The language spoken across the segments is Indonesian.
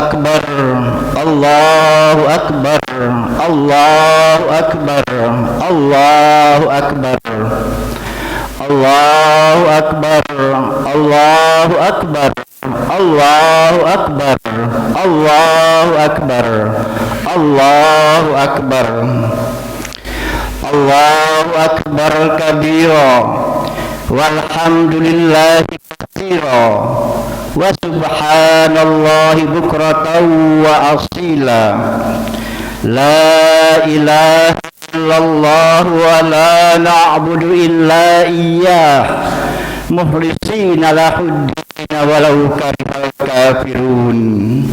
akbar, Allahu akbar, Allahu akbar, Allahu akbar, Allahu akbar, Allahu akbar, Allahu akbar, Allahu akbar, Allahu akbar, Allahu akbar kabira, walhamdulillahi katsira, wa subhanallahi bukratan wa asila. La ilaha illallah wa la na'budu illa iyyah mukhlisina lahuddin walau karihal kafirun.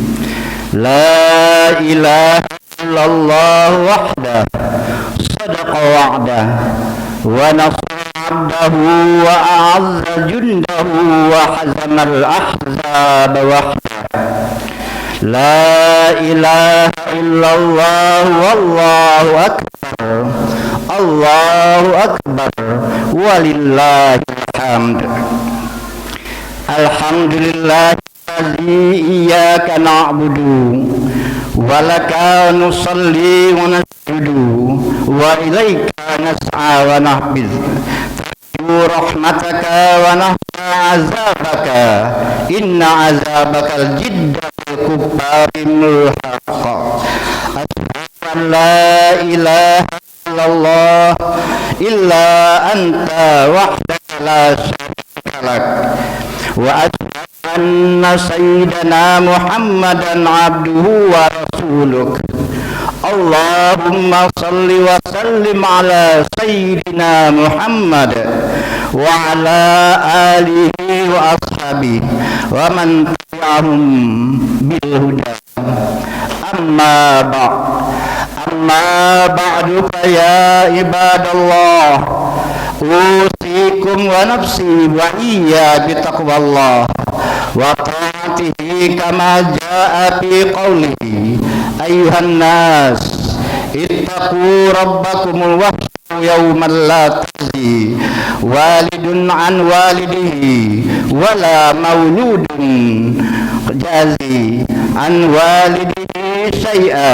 La ilaha illallah wahdah sadaqa wa'dah wa nasara 'abdahu wa a'azza jundahu wa hazamal ahzab wahdah. La ilaha illallah wallahu akbar, Allahu akbar, walillahil hamd. Alhamdulillahilladzi iyyaka na'budu wa laka nusalli wa nasjudu wa ilaika nas'a wa nahfiz. Rahmataka wa nahfa azabaka, inna azabakal jiddal kubbarimul haqqa. Asyhadu an la ilaha illallah illa anta wahdaka la syarika lak, wa asyhadu anna sayyidana Muhammadan abduhu wa rasuluk. Allahumma salli wa sallim ala sayyidina Muhammad wa ala alihi wa ashabihi wa man tabi'ahum bil huda. Amma ba'du fa ya ibadallah, usikum wa nafsi wa iyya bi taqwallah wa ta'atihi kama jaa fi qawlihi ayyuhan nas ittaqu rabbakumul wahsyu yawman la tajzi walidun an walidihi wala mauludun jazi an walidihi syai'a.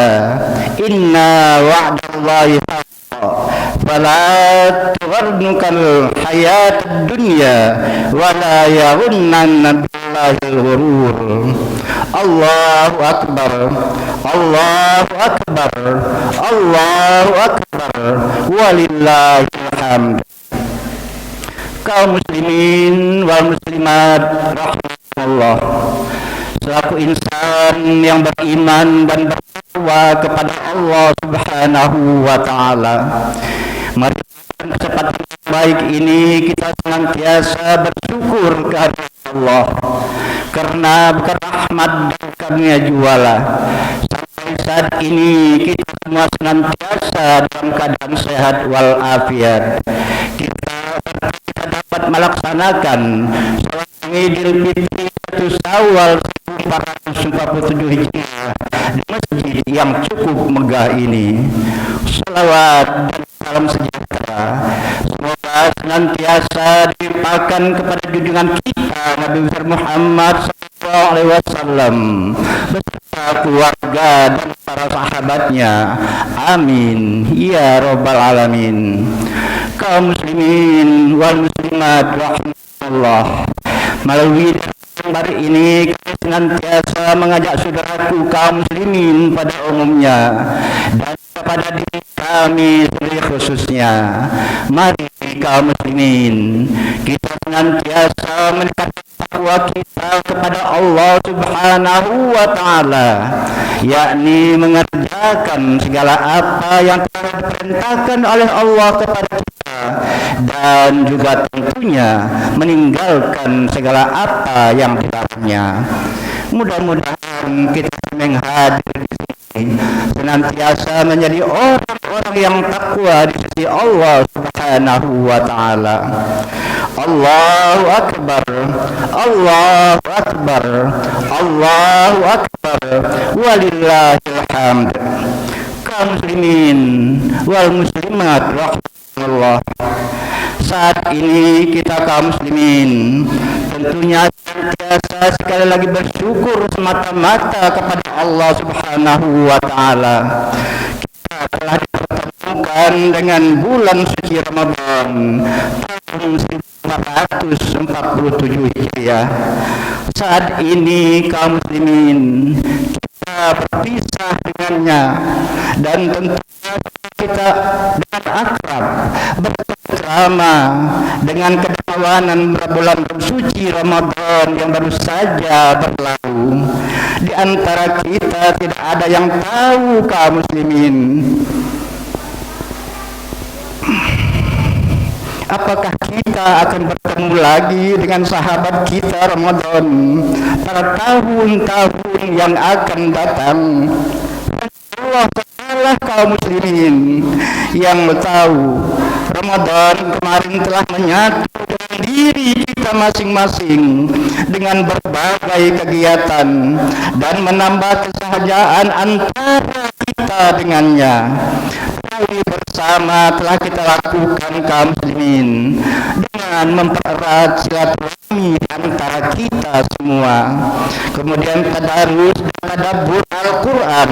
Inna wa'dallahi haqqan fala tughrannukal hayatad dunya wala yaghurranna billahil ghurur. Allahu akbar, Allahu akbar, Allahu akbar, walillahil hamd. Kaum muslimin wal muslimat rahimakumullah, selaku insan yang beriman dan bertakwa kepada Allah Subhanahu wa taala, mari kesempatan baik ini kita senantiasa bersyukur kehadirat Allah, karena bukan rahmat dan karunia juala sampai saat ini kita semua senantiasa dalam keadaan sehat wal afiat. Kita dapat melaksanakan salat Idul Fitri 1 Syawal 1447 Hijriah di masjid yang cukup megah ini. Salawat dan salam sejahtera semoga senantiasa dilimpahkan kepada junjungan kita Nabi besar Muhammad sallallahu alaihi wasallam beserta keluarga dan para sahabatnya. Amin ya rabbal alamin. Kaum muslimin wal muslimat rahimakumullah, melalui hari ini kami senantiasa mengajak saudaraku kaum muslimin pada umumnya dan kepada diri kami sendiri khususnya. Mari kaum muslimin kita senantiasa meningkatkan takwa kita kepada Allah Subhanahu wa taala, yakni mengerjakan segala apa yang telah diperintahkan oleh Allah kepada kita dan juga tentunya meninggalkan segala apa yang dilarangnya. Mudah-mudahan kita yang hadir di sini senantiasa menjadi orang-orang yang takwa di sisi Allah Subhanahu wa taala. Allahu akbar, Allahu akbar, Allahu akbar, walillahil hamd. Kaum muslimin wal muslimat rahimakumullah, saat ini kita kaum muslimin tentunya senantiasa sekali lagi bersyukur semata-mata kepada Allah Subhanahu wa Ta'ala. Kita telah dipertemukan dengan bulan suci Ramadan tahun 1447 Hijriah. Saat ini kaum muslimin kita berpisah dengannya, dan tentunya kita dengan akrab bercengkrama dengan kedermawanan bulan suci Ramadan yang baru saja berlalu. Di antara kita tidak ada yang tahu kaum muslimin, apakah kita akan bertemu lagi dengan sahabat kita Ramadan pada tahun-tahun yang akan datang. Allah Ta'ala kaum muslimin yang tahu Ramadan kemarin telah menyatu dengan diri kita masing-masing dengan berbagai kegiatan dan menambah kesahajaan antara kita dengannya. Ini bersama telah kita lakukan kaum muslimin dengan mempererat silaturahmi antara kita semua. Kemudian tadarus dan tadabbur Al-Quran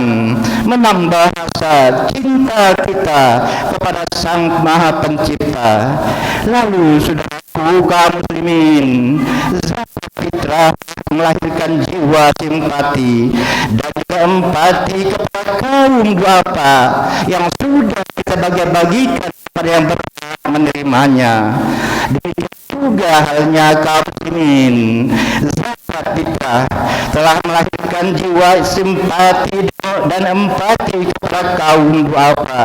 menambah rasa cinta kita kepada Sang Maha Pencipta. Lalu sudah kaum muslimin, zakat fitrah melahirkan jiwa simpati dan juga empati kepada kaum duafa yang sudah kita bagi-bagikan kepada yang berhak menerimanya. Demikian juga halnya kaum muslimin, zakat fitrah telah melahirkan jiwa simpati dan empati kepada kaum duafa.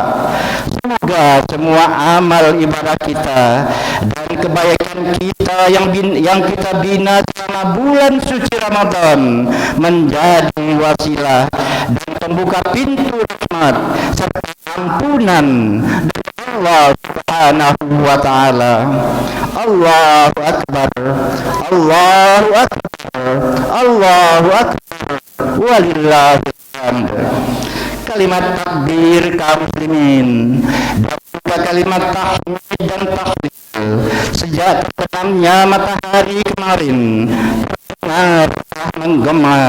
Semoga semua amal ibadah kita dan kebaikan kita yang kita bina selama bulan suci Ramadan menjadi wasilah dan pembuka pintu rahmat serta ampunan dari Allah Subhanahu wa Ta'ala. Allahu Akbar, Allahu Akbar, Allahu Akbar, walillahil hamd. Kalimat takbir kaum muslimin dan juga kalimat tahmid dan tahlil sejak terbenamnya matahari kemarin telah menggema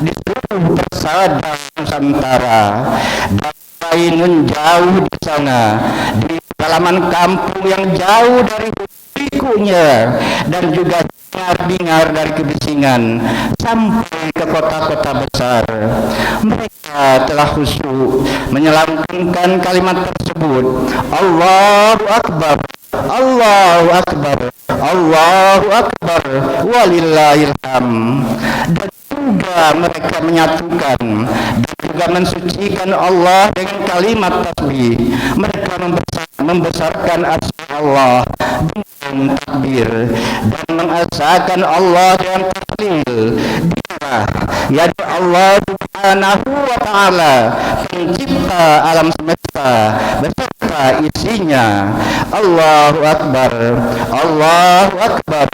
di seluruh persada Nusantara, dan lain jauh di sana di halaman kampung yang jauh dari hiruk-pikuknya dan juga bingar dari kebisingan sampai ke kota-kota besar. Mereka telah khusyuk menyelambungkan kalimat tersebut, Allahu Akbar, Allahu Akbar, Allahu Akbar, walillahil hamd. Dan juga mereka menyatukan dan juga mensucikan Allah dengan kalimat tasbih. Mereka membesarkan asma Allah dengan takbir dan mengesahkan Allah dengan tahlil. Dialah ya Allah Subhanahu wa Ta'ala, pencipta alam semesta beserta isinya. Allahu Akbar, Allahu Akbar,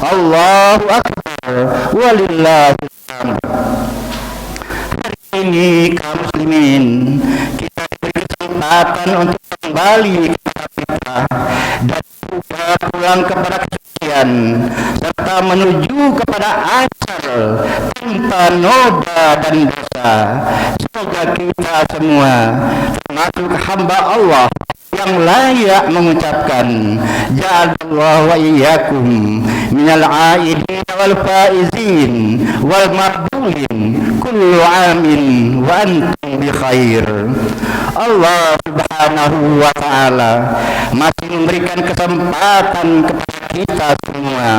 Allahu Akbar, walillahil hamd. Hari ini kaum muslimin kita diberi kesempatan untuk kembali kepada kita dan juga pulang kepada kesucian serta menuju kepada asal tanpa noda dan dosa. Semoga kita semua termasuk hamba Allah yang layak mengucapkan ja'alallahu wa iyyakum minal aidin wal faizin wal maqbulin kullu amin wa antum bi khair. Allah Subhanahu wa Ta'ala masih memberikan kesempatan kepada kita semua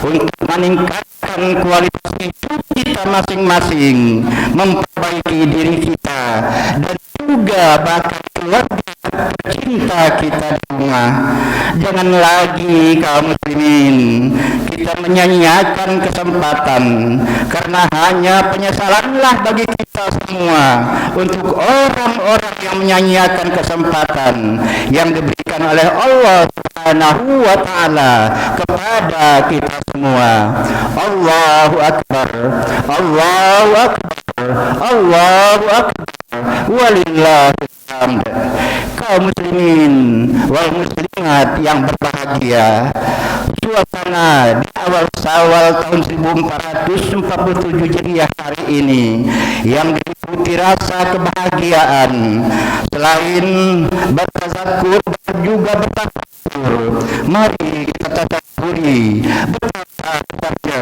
untuk meningkatkan kualitas hidup kita masing-masing, memperbaiki diri kita dan juga bahkan keluarga tercinta kita di rumah. Jangan lagi kaum muslimin kita menyanyiakan kesempatan, karena hanya penyesalanlah bagi kita semua untuk orang-orang yang menyanyiakan kesempatan yang diberikan oleh Allah Subhanahu wa Ta'ala kepada kita semua. Allahu Akbar, Allahu Akbar, Allahu Akbar, walillahil hamd. Kaum muslimin wal muslimat yang berbahagia, suasana di awal Syawal tahun 1447 Hijriah hari ini yang diliputi rasa kebahagiaan. Selain bertazakur juga bertafakur, mari kita tadabburi betapa saja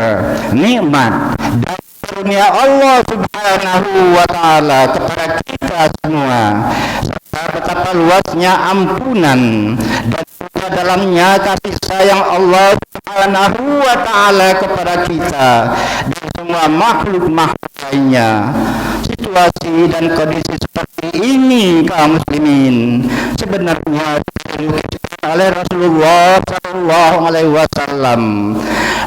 nikmat dan karunia Allah Subhanahu wa Ta'ala kepada kita semua, serta betapa luasnya ampunan dan dalamnya kasih sayang Allah Subhanahu wa Ta'ala kepada kita dan semua makhluk-makhluk lainnya. Situasi dan kondisi seperti ini kaum muslimin sebenarnya dilukiskan oleh Rasulullah Sallallahu Alaihi Wasallam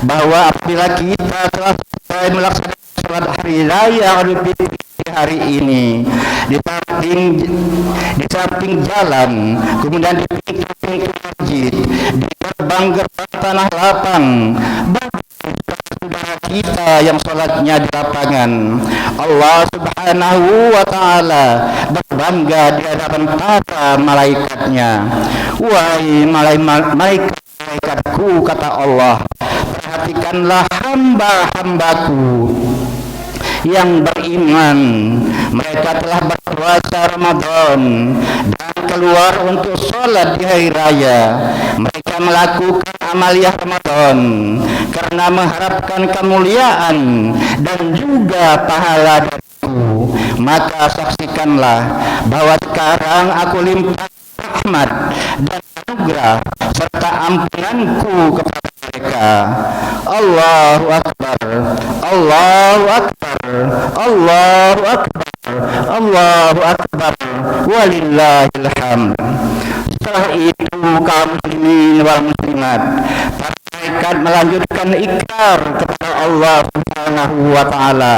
bahwa apabila kita telah selesai melaksanakan sholat hari raya Idul Fitri hari ini di samping jalan, kemudian di pintu-pintu masjid, di gerbang-gerbang tanah lapang, bagi saudara kita yang sholatnya di lapangan, Allah Subhanahu wa Ta'ala berbangga di hadapan para malaikatnya. Wahai malaikatku, kata Allah, perhatikanlah hamba-hambaku yang beriman. Mereka telah berpuasa Ramadan dan keluar untuk sholat di hari raya. Mereka melakukan amaliyah Ramadan karena mengharapkan kemuliaan dan juga pahala dariku. Maka saksikanlah bahwa sekarang aku limpahkan rahmat dan anugerah serta ampunanku kepada mereka. Allahu Akbar, Allahu Akbar, Allahu Akbar, Allahu Akbar, walillahil hamd. Setelah itu kaum muslimin wal muslimat, para malaikat melanjutkan ikrar kepada Allah Subhanahu wa Ta'ala,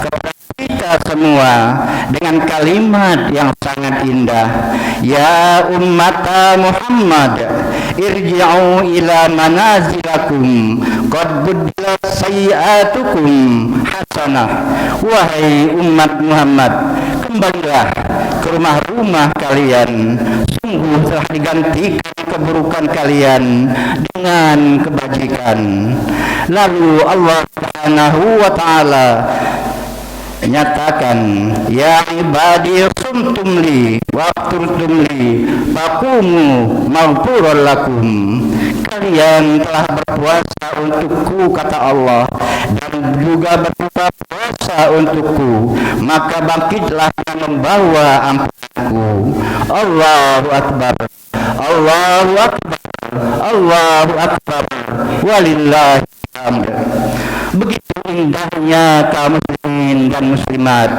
kepada kita semua dengan kalimat yang sangat indah. Ya ummata Muhammad, irji'u ila manazilakum qad buddilat sayyi'atukum hasanah. Wahai umat Muhammad, kembalilah ke rumah-rumah kalian, sungguh telah digantikan keburukan kalian dengan kebajikan. Lalu Allah Subhanahu wa Ta'ala nyatakan, ya ibadi sumtum li waqturtum li faqumu maghfuran lakum. Kalian telah berpuasa untukku, kata Allah, dan juga berbuka puasa untukku, maka bangkitlah dan membawa ampunanku. Allahu Akbar, Allahu Akbar, Allahu Akbar, walillahil hamd. Begitu indahnya kaum muslimin dan muslimat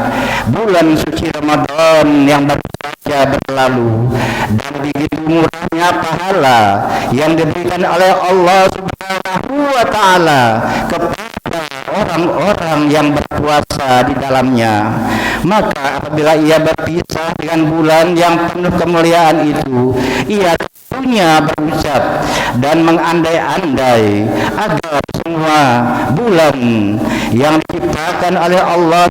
bulan suci Ramadan yang baru saja berlalu, dan begitu murahnya pahala yang diberikan oleh Allah Subhanahu wa Ta'ala kepada orang-orang yang berpuasa di dalamnya. Maka apabila ia berpisah dengan bulan yang penuh kemuliaan itu, ia tentunya berucap dan mengandai-andai agar semua bulan yang diciptakan oleh Allah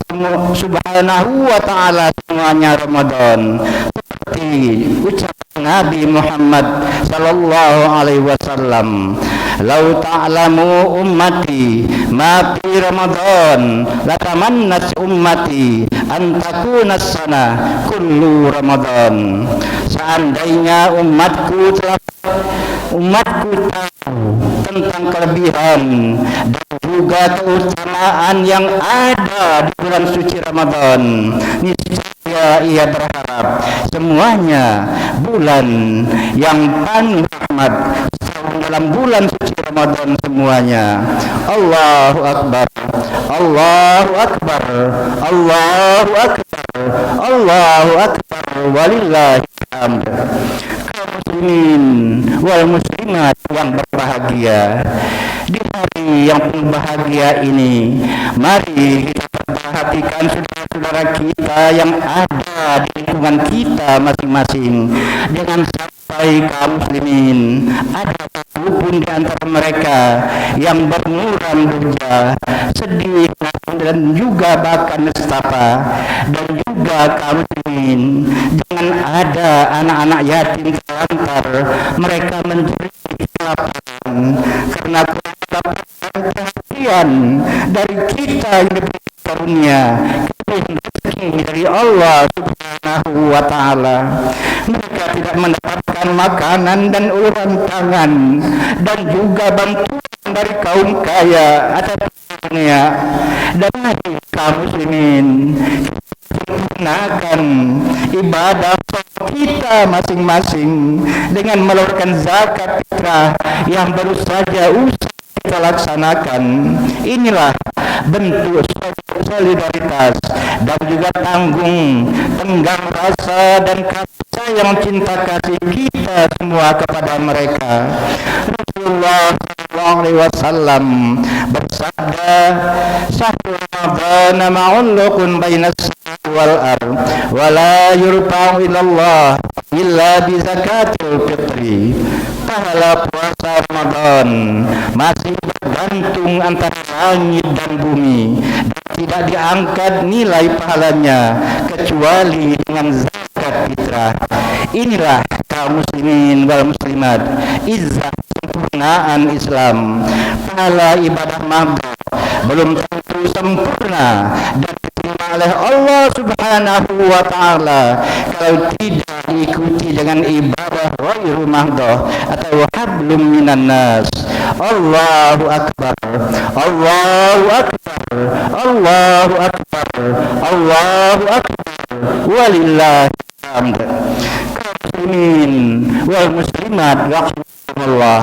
Subhanahu wa Ta'ala semuanya Ramadan, seperti ucapan Nabi Muhammad sallallahu alaihi wasallam, "Lau ta'lamu ummati ma fi Ramadan latamannat ummati an takuna sana kullu Ramadan." Seandainya umatku tahu tentang kelebihan dan juga keutamaan yang ada di bulan suci Ramadan, niscaya ia berharap semuanya bulan yang penuh rahmat dalam bulan suci Ramadan semuanya. Allahu Akbar, Allahu Akbar, Allahu Akbar, Allahu Akbar, walillahil hamd. Kaum muslimin wal muslimat yang berbahagia, di hari yang penuh bahagia ini, mari kita perhatikan saudara-saudara kita yang ada di lingkungan kita masing-masing. Jangan sampai kaum muslimin ada satupun di antara mereka yang bermuram durja, sedih dan juga bahkan nestapa. Dan juga kaum muslimin, jangan ada anak-anak yatim terlantar, mereka menjerit kelaparan karena perhatian dari kita yang diberi karunia rezeki dari Allah Subhanahu wa Ta'ala. Mereka tidak mendapatkan makanan dan uluran tangan dan juga bantuan dari kaum kaya atau dunia. Dan kaum muslimin gunakan ibadah kita masing-masing dengan mengeluarkan zakat fitrah yang baru saja usai kita laksanakan. Inilah bentuk solidaritas dan juga tenggang rasa dan kasih sayang cinta kasih kita semua kepada mereka. Rasulullah SAW bersabda, "Syahrul Ramadan ma'ulluqun bainas wal ard wa la yurfa'u ilallah illa bi zakatil fitri." Pahala puasa Ramadan masih bergantung antara langit dan bumi dan tidak diangkat nilai pahalanya kecuali dengan zakat fitrah. Inilah kaum muslimin wal muslimat, izzah sempurnaan Islam. Pahala ibadah maghrib belum tentu sempurna dan diterima oleh Allah Subhanahu wa Ta'ala kalau tidak diikuti dengan ibadah ghairu mahdhah atau hablum minan nas. Allahu akbar, Allahu akbar, Allahu akbar, Allahu akbar, walillahil hamd. Kaum muslimin wal muslimat rahimakumullah,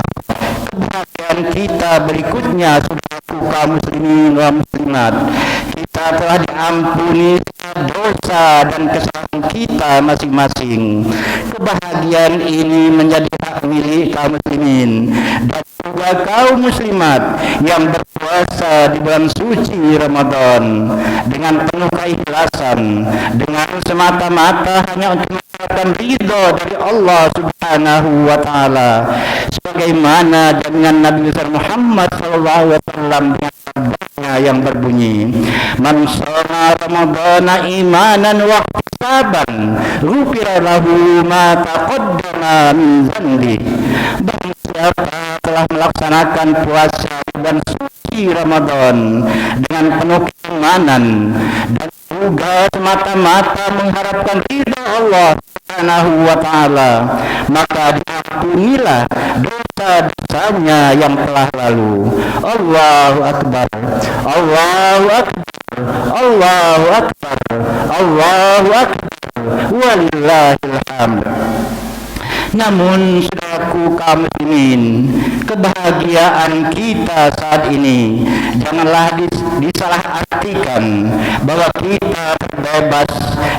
kebahagiaan kita berikutnya, saudaraku kaum muslimin wal muslimat, kita telah diampuni dosa dan kesalahan kita masing-masing. Kebahagiaan ini menjadi hak milik kaum muslimin dan juga kaum muslimat yang berpuasa di bulan suci Ramadan dengan penuh keikhlasan, dengan semata-mata hanya untuk mendapatkan ridho dari Allah Subhanahu wa Ta'ala, sebagaimana jaminan Nabi besar Muhammad SAW dengan sabdanya yang berbunyi, "Man shoma Ramadhana imanan wa ihtisaban ghufira lahu ma taqaddama min dzanbi." Barang siapa telah melaksanakan puasa bulan suci Ramadan dengan penuh keimanan dan juga semata-mata mengharapkan ridha Allah Subhanahu wa Ta'ala, maka diampunilah dosa-dosanya yang telah lalu. Allahu akbar, Allahu akbar, Allahu akbar, Allahu akbar, walillahil hamd. Namun saudaraku kaum muslimin, kebahagiaan kita saat ini janganlah disalahartikan bahwa kita terbebas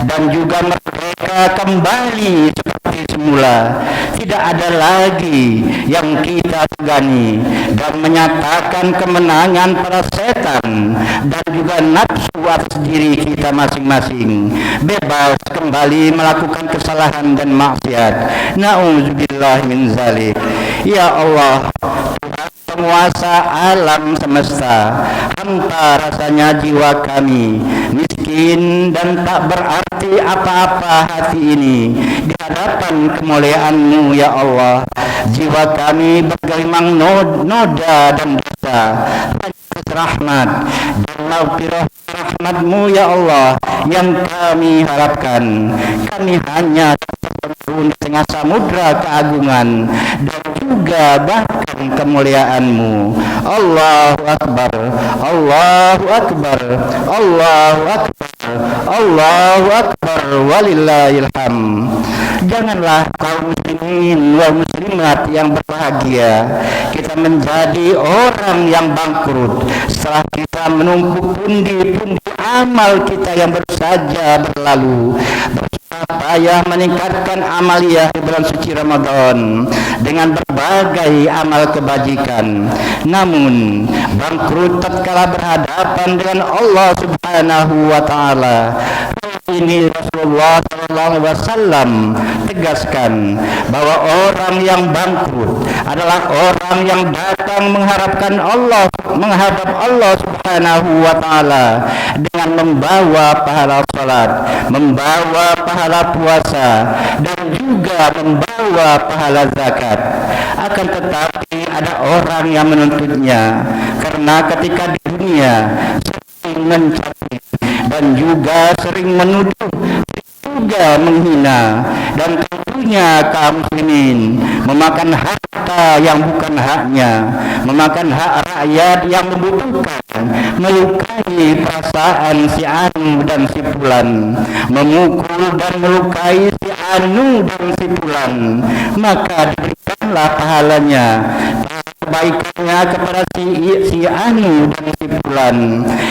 dan juga merdeka kembali seperti semula. Tidak ada lagi yang kita segani dan menyatakan kemenangan para setan dan juga nafsu atas diri kita masing-masing, bebas kembali melakukan kesalahan dan maksiat. Na'udzubillah min zalik. Ya Allah, Tuhan penguasa alam semesta, hantar rasanya jiwa kami miskin dan tak berarti apa-apa hati ini di hadapan kemuliaan-Mu ya Allah. Jiwa kami bergelimang noda dan dosa, rahmat dan maghfirah rahmat-Mu ya Allah yang kami harapkan. Kami hanya di tengah samudra keagungan dan juga bahkan kemuliaan-Mu. Allahu akbar, Allahu akbar, Allahu akbar, Allahu akbar, walillahil hamd. Janganlah kaum muslimin wal muslimat yang berbahagia kita menjadi orang yang bangkrut setelah kita menumpuk pundi-pundi amal kita yang baru saja berlalu. Payah meningkatkan amaliyah di bulan suci Ramadan dengan berbagai amal kebajikan, namun bangkrut tatkala berhadapan dengan Allah Subhanahu wa Ta'ala. Ini Rasulullah SAW tegaskan bahwa orang yang bangkrut adalah orang yang datang mengharapkan Allah, menghadap Allah Subhanahu wa Ta'ala dengan membawa pahala salat, membawa pahala puasa dan juga membawa pahala zakat. Akan tetapi ada orang yang menuntutnya, karena ketika di dunia sering mencaci dan juga sering menuduh, juga menghina, dan tentunya kaum muslimin memakan harta yang bukan haknya, memakan hak rakyat yang membutuhkan, melukai perasaan si Anu dan si Fulan, memukul dan melukai si Anu dan si Fulan, maka diberikanlah pahalanya, kebaikannya kepada si Anu dan si Fulan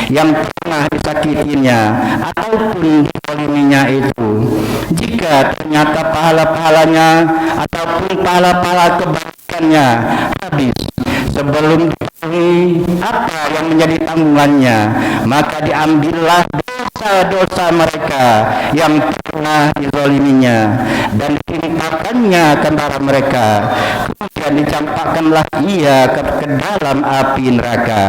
yang pernah disakitinya ataupun dizaliminya itu. Jika ternyata pahala-pahalanya ataupun pahala-pahala kebaikannya habis sebelum dipenuhi apa yang menjadi tanggungannya, maka diambillah dosa-dosa mereka yang pernah dizaliminya dan ditimpakannya kepada mereka, kemudian dicampakkanlah ia ke dalam api neraka.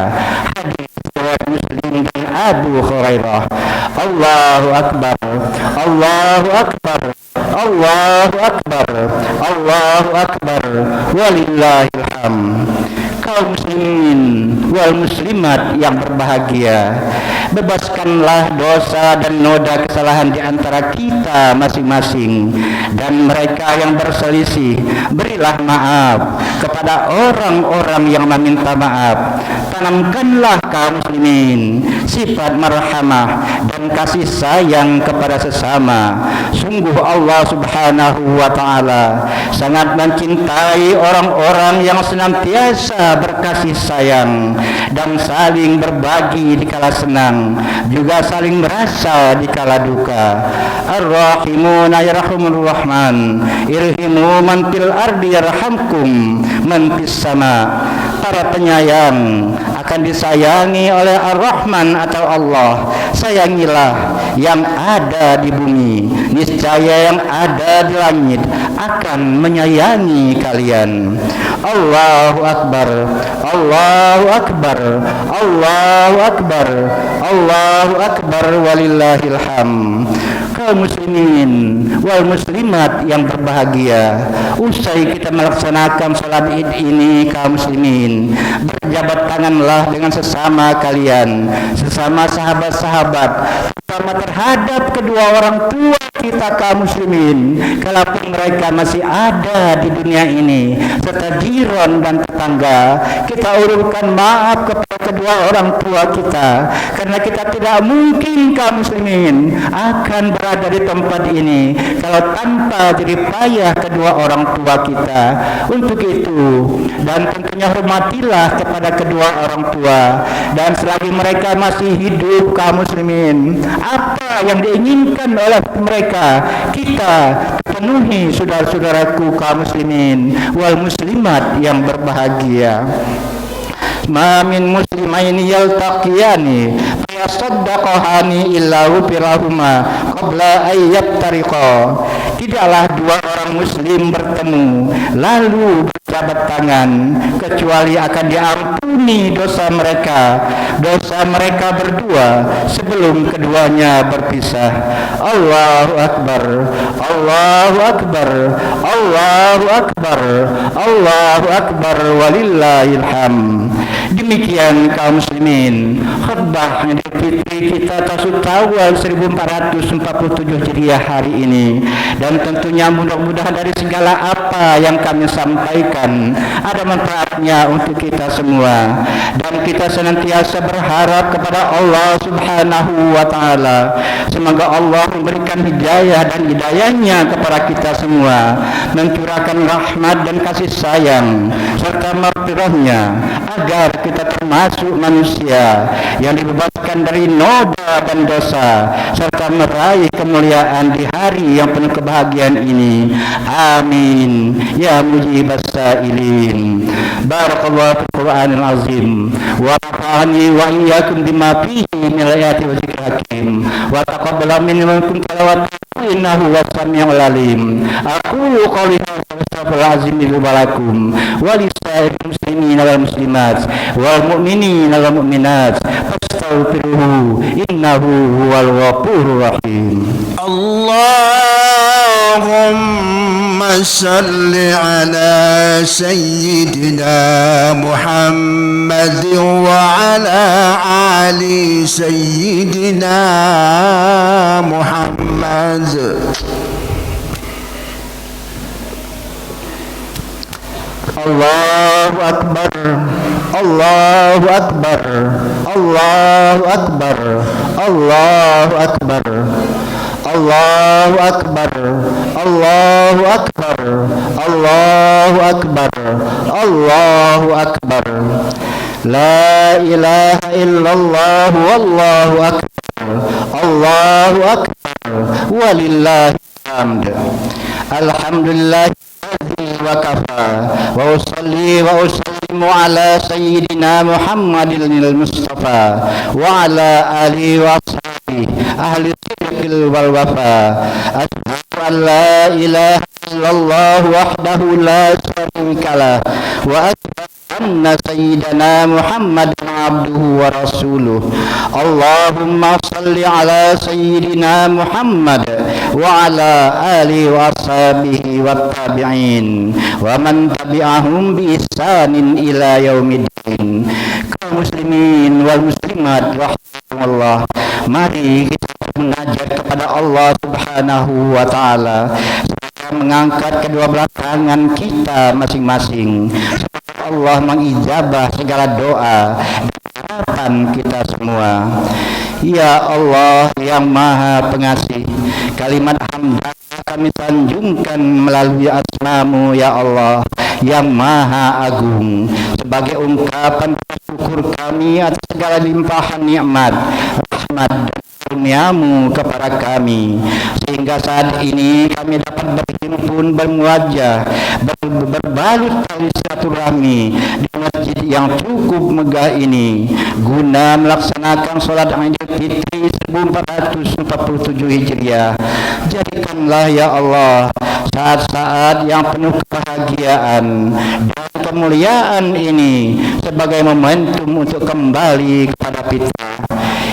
Hadis riwayat Muslim dan Abu Hurairah. Allahu Akbar, Allahu Akbar, Allahu Akbar, Allahu Akbar, walillahil hamd. Kaum muslimin wal muslimat yang berbahagia, bebaskanlah dosa dan noda kesalahan di antara kita masing-masing, dan mereka yang berselisih berilah maaf kepada orang-orang yang meminta maaf. Tanamkanlah kaum muslimin sifat marhamah dan kasih sayang kepada sesama. Sungguh Allah Subhanahu wa taala sangat mencintai orang-orang yang senantiasa berkasih sayang dan saling berbagi dikala senang, juga saling merasa dikala duka. Ar-Rahimuna yarhamur Rahman, irhimu man fil ardi yarhamkum man fis sama. Para penyayang akan disayangi oleh Ar-Rahman atau Allah. Sayangilah yang ada di bumi, niscaya yang ada di langit akan menyayangi kalian. Allahu Akbar, Allahu Akbar, Allahu Akbar, Allahu Akbar, walillahil hamd. Kaum muslimin wal muslimat yang berbahagia, usai kita melaksanakan salat Id ini, kaum muslimin, berjabat tanganlah dengan sesama kalian, sesama sahabat-sahabat, terutama terhadap kedua orang tua kita kaum muslimin, kalaupun mereka masih ada di dunia ini, serta jiran dan tetangga. Kita urungkan maaf kepada kedua orang tua kita, karena kita tidak mungkin kaum muslimin akan berada di tempat ini kalau tanpa jerih payah kedua orang tua kita. Untuk itu, dan tentunya hormatilah kepada kedua orang tua, dan selagi mereka masih hidup kaum muslimin, apa yang diinginkan oleh mereka kita penuhi, saudara-saudaraku kaum muslimin wal muslimat yang berbahagia. Ma min muslimaini yaltaqiyani fayasaddaqani illa ghufirahuma qabla ay yaftariqa. Tidaklah dua orang muslim bertemu lalu berjabat tangan kecuali akan diampuni dosa mereka berdua sebelum keduanya berpisah. Allahu Akbar, Allahu Akbar, Allahu Akbar, Allahu Akbar, walillahil hamd. Demikian kaum muslimin, khutbah Idul Fitri kita Tasawuf Awal 1447 Hijriah hari ini, dan tentunya mudah-mudahan dari segala apa yang kami sampaikan ada manfaatnya untuk kita semua, dan kita senantiasa berharap kepada Allah Subhanahu wa taala semoga Allah memberikan hidayah dan hidayahnya kepada kita semua, mencurahkan rahmat dan kasih sayang serta maghfirahnya, agar kita termasuk manusia yang dibebaskan dari noda dan dosa serta meraih kemuliaan di hari yang penuh kebahagiaan ini. Amin ya mujibas sailin. Barakallahu fil Qur'anil azim wa nafa'ani wa iyyakum bima fihi min ayati wa dzikril hakim wa taqabbal minni wa minkum tilawatahu innahu was-sami'ul alim. Aqulu qawli hadza wa astaghfirul azim li wa lakum wa lisa'iril muslimin wal muslimat wal mu'minin wal mu'minat. fastaghfiruhu innahu huwal ghafurur rahim. Allahumma salli ala sayyidina Muhammad wa ala ali sayyidina Muhammad. Allahu Akbar, Allahu Akbar, Allahu Akbar, Allahu Akbar, Allahu Akbar, Allahu Akbar, Allahu Akbar, Allahu Akbar. La ilaha illallah wallahu akbar, Allahu Akbar, walillahil hamd. Alhamdulillah wa kafa wa usalli wa usallimu ala sayyidina Muhammadil Mustafa wa ala alihi wa ashabihi ahli sidqil wal wafa. Asyhadu an la ilaha illallah wahdahu la syarika lah wa asyhadu anna sayyidina Muhammadan abduhu wa rasuluh. Allahumma salli ala sayyidina Muhammad wa ala alihi wa ashabihi wa tabi'in wa man tabi'ahum bi ihsanin ila yaumiddin. Kaum muslimin wal muslimat rahimakumullah, mari kita munajat kepada Allah Subhanahu wa taala, mengangkat kedua belah tangan kita masing-masing. Allah mengijabah segala doa dan harapan kita semua. Ya Allah yang Maha Pengasih, kalimat hamdah kami sanjungkan melalui asma-Mu ya Allah yang Maha Agung sebagai ungkapan syukur kami atas segala limpahan nikmat, rahmat dan karunia-Mu kepada kami, sehingga saat ini kami dapat berhimpun bermuajah berbalut tali silaturahmi di masjid yang cukup megah ini guna melaksanakan sholat Idul Fitri 1447 Hijriah. Jadikanlah ya Allah saat-saat yang penuh kebahagiaan dan kemuliaan ini sebagai momentum untuk kembali kepada kita.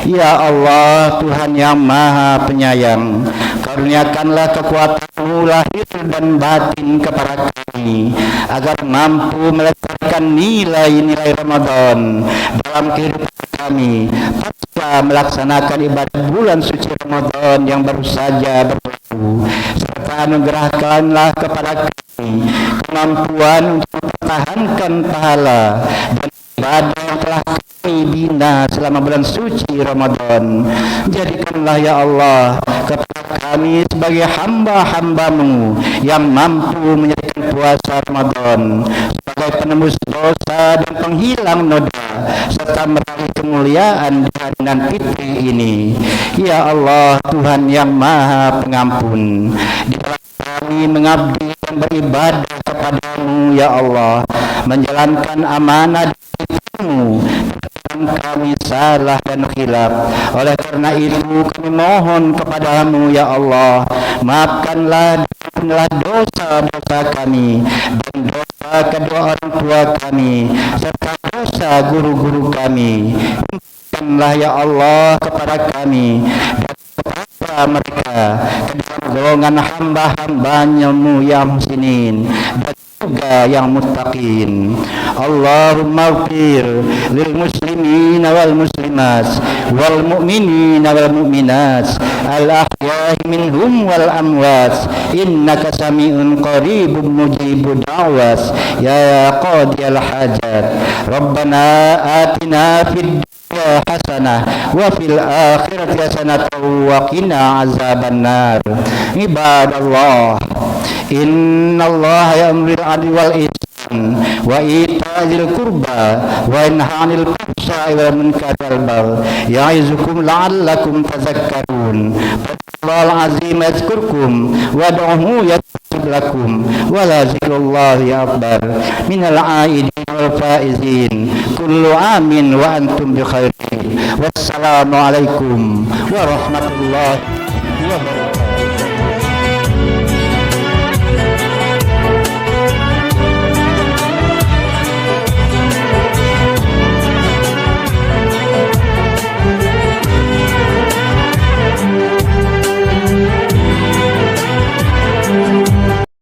Ya Allah, Tuhan yang Maha Penyayang, karuniakanlah kekuatan-Mu lahir dan batin kepada kami agar mampu melestarikan nilai-nilai Ramadan dalam kehidupan kami pasca melaksanakan ibadah bulan suci Ramadan yang baru saja berlalu, serta anugerahkanlah kepada kami kemampuan untuk mempertahankan pahala dan ibadah yang telah kami bina selama bulan suci Ramadan. Jadikanlah ya Allah kepada kami sebagai hamba-hamba-Mu yang mampu menjadikan puasa Ramadan sebagai penembus dosa dan penghilang noda serta meraih kemuliaan di hari Fitri ini. Ya Allah, Tuhan yang Maha Pengampun, di dalam kami mengabdi dan beribadah kepada-Mu ya Allah, menjalankan amanah dari-Mu, kami salah dan khilaf. Oleh karena itu kami mohon kepada-Mu ya Allah, maafkanlah dosa-dosa kami dan dosa kedua orang tua kami serta dosa guru-guru kami. Maafkanlah ya Allah kepada kami dan kepada mereka kedua golongan hamba-hamba-Mu yang muhsinin dan juga yang muttaqin. Allahumma ighfir lil muslimina wal muslimat wal mu'minina wal mu'minat al ahya'i minhum wal amwat innaka sami'un qaribun mujibud da'wat ya qadiyal hajat. Rabbana atina fid dunya hasanah wa fil akhirati hasanah wa qina azabannar. Ibadallah, innallaha ya'muru bil 'adli wal ihsan wa ita'il qurba wa yanha 'anil fahsya'i wal munkari wal baghi ya'izukum la'allakum tadhakkarun. Allahul azim yazkurkum wad'uhu yastajib lakum wa la zikrullahi akbar minal 'aidin wal faizin kullu amin wa antum bi khairin. Wassalamu alaikum warahmatullahi wabarakatuh.